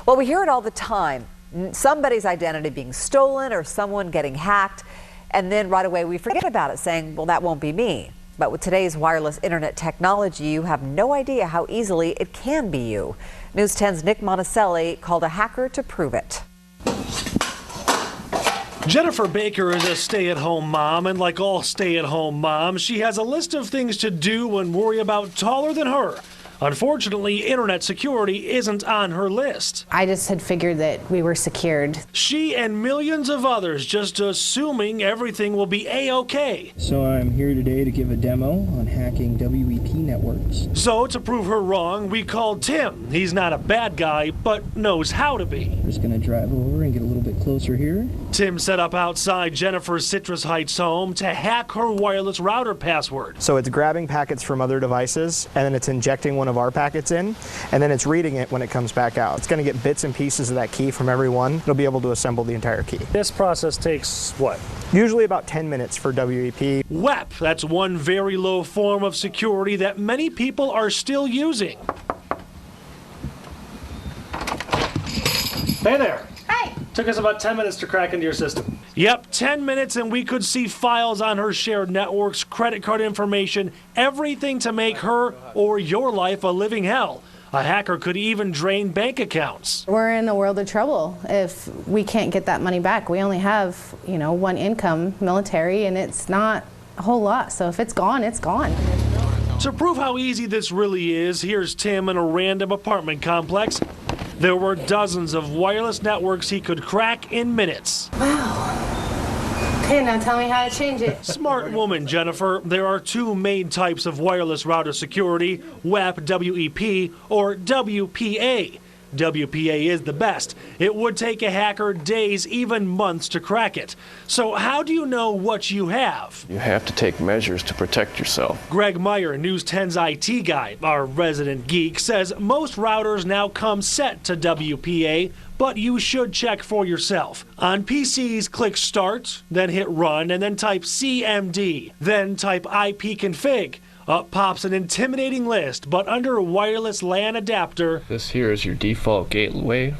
Well, we hear it all the time. Somebody's identity being stolen or someone getting hacked, and then right away we forget about it, saying, well, that won't be me. But with today's wireless internet technology, you have no idea how easily it can be you. News 10's Nick Monticelli called a hacker to prove it. Jennifer Baker is a stay-at-home mom, and like all stay-at-home moms, she has a list of things to do and worry about taller than her. Unfortunately, internet security isn't on her list. I just had figured that we were secured. She and millions of others just assuming everything will be A-OK. So I'm here today to give a demo on hacking WEP networks. So to prove her wrong, we called Tim. He's not a bad guy, but knows how to be. We're just going to drive over and get a little bit closer here. Tim set up outside Jennifer's Citrus Heights home to hack her wireless router password. So it's grabbing packets from other devices, and then it's injecting one of our packets in, and then it's reading it when it comes back out. It's going to get bits and pieces of that key from every one. It'll be able to assemble the entire key. This process takes what? Usually about 10 minutes for WEP. WEP, that's one very low form of security that many people are still using. Hey there. Hey. Took us about 10 minutes to crack into your system. Yep, 10 minutes and we could see files on her shared networks, credit card information, everything to make her or your life a living hell. A hacker could even drain bank accounts. We're in a world of trouble if we can't get that money back. We only have, one income, military, and it's not a whole lot. So if it's gone, it's gone. To prove how easy this really is, here's Tim in a random apartment complex. There were dozens of wireless networks he could crack in minutes. Wow. Okay, now tell me how to change it. Smart woman, Jennifer. There are two main types of wireless router security, WEP, W-E-P, or WPA. WPA is the best. It would take a hacker days, even months to crack it. So how do you know what you have? You have to take measures to protect yourself. Greg Meyer, News 10's IT guy, our resident geek, says most routers now come set to WPA, but you should check for yourself. On PCs, click Start, then hit Run, and then type CMD. Then type ipconfig. Up pops an intimidating list, but under wireless LAN adapter, This here is your default gateway,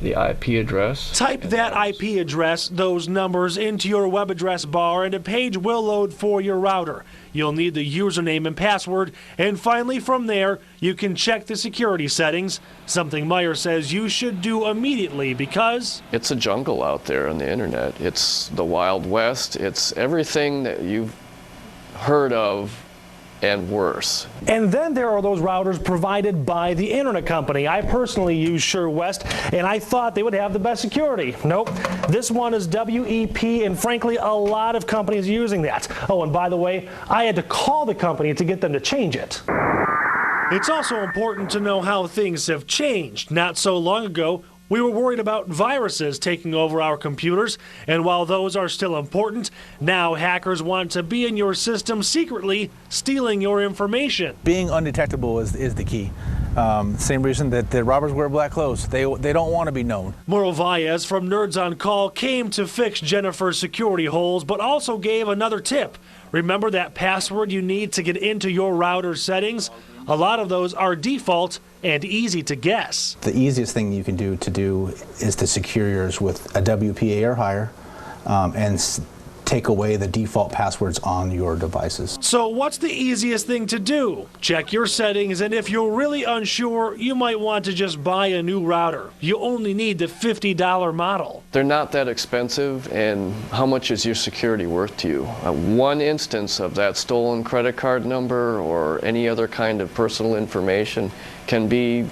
the IP address. Type that IP address, those numbers, into your web address bar, and a page will load for your router. You'll need the username and password, and finally from there, you can check the security settings, something Meyer says you should do immediately because It's a jungle out there on the internet. It's the Wild West. It's everything that you've heard of and worse. And then there are those routers provided by the internet company. I personally use SureWest, and I thought they would have the best security. Nope. This one is WEP, and frankly, a lot of companies using that. Oh, and by the way, I had to call the company to get them to change it. It's also important to know how things have changed. Not so long ago, we were worried about viruses taking over our computers, and while those are still important, now hackers want to be in your system secretly, stealing your information. Being undetectable is the key. Same reason that the robbers wear black clothes. They don't want to be known. Muro Valles from Nerds on Call came to fix Jennifer's security holes, but also gave another tip. Remember that password you need to get into your router settings? A lot of those are default and easy to guess. The easiest thing you can do is to secure yours with a WPA or higher, and take away the default passwords on your devices. So what's the easiest thing to do? Check your settings, and if you're really unsure, you might want to just buy a new router. You only need the $50 model. They're not that expensive, and how much is your security worth to you? One instance of that stolen credit card number or any other kind of personal information can be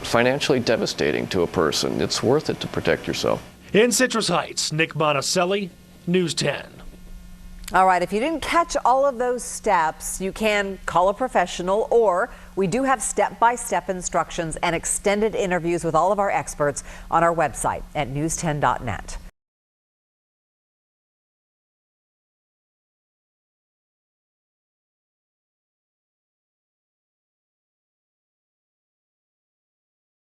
financially devastating to a person. It's worth it to protect yourself. In Citrus Heights, Nick Monticelli, News 10. All right, if you didn't catch all of those steps, you can call a professional, or we do have step-by-step instructions and extended interviews with all of our experts on our website at news10.net.